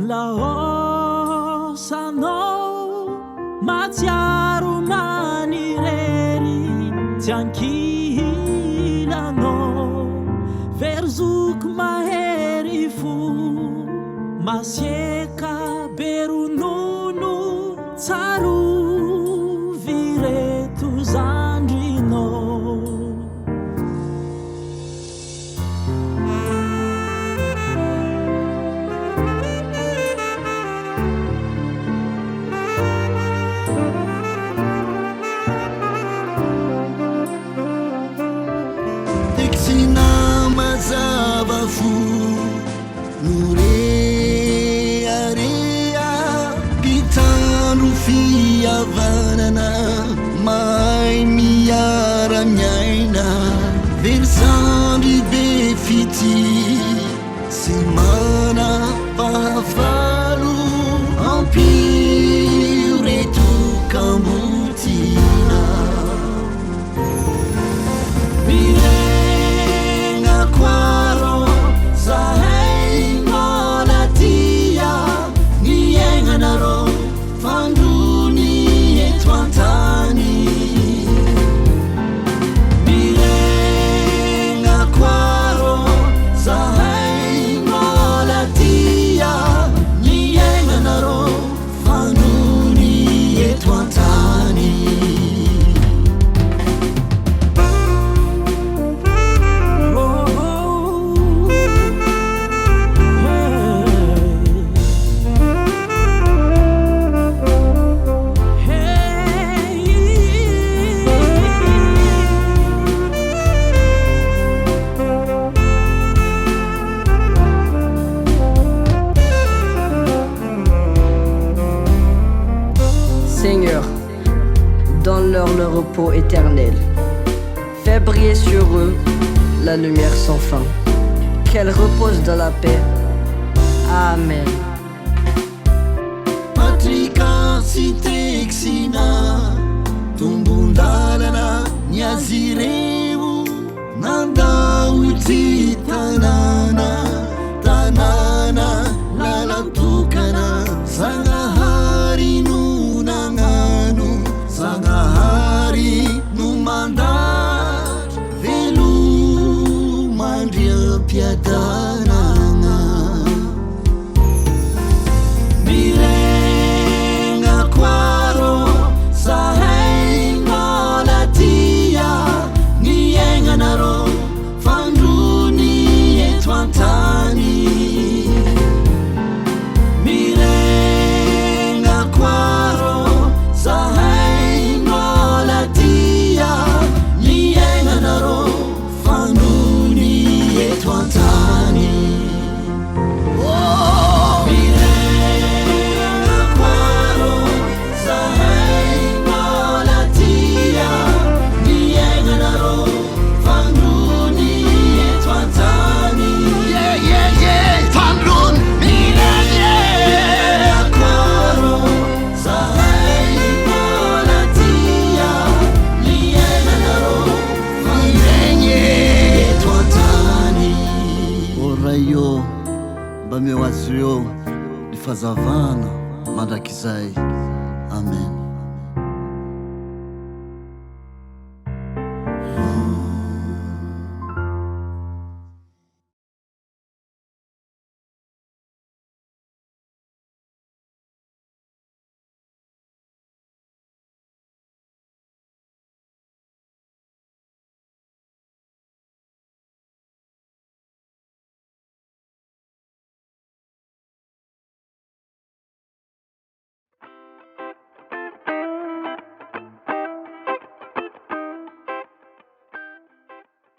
laosanao matsiaro manirery tsy ankilanao verzoko mahery fo masieka beronono tsaro vireto zandrinao mazava fu nurearea pitanu fiavanana mai miara miaina versandi befiti semana pahavalu ampiretu kambutina kwaro zahay ngolatia nienganaro fanduni etwantani birenga kwaro zahay ngolatia nienganaro fanduni etwantani Seigneur, donne-leur le repos éternel. Fais briller sur eux la lumière sans fin. Qu'elle repose dans la paix. Amen. Patrika sitexina tumbundalana nyazireu nandauti tanana tanana lalatukana sangahari nunanganu sangahari numandar velu mandria piadananga birenga kwaro sahay ngolatia nienganaro fanduni etwantani birenga kwaro sahay ngolatia nienganaro fanduni etwantani io mba mihoazy eo ny fazavana mandrakizay amen.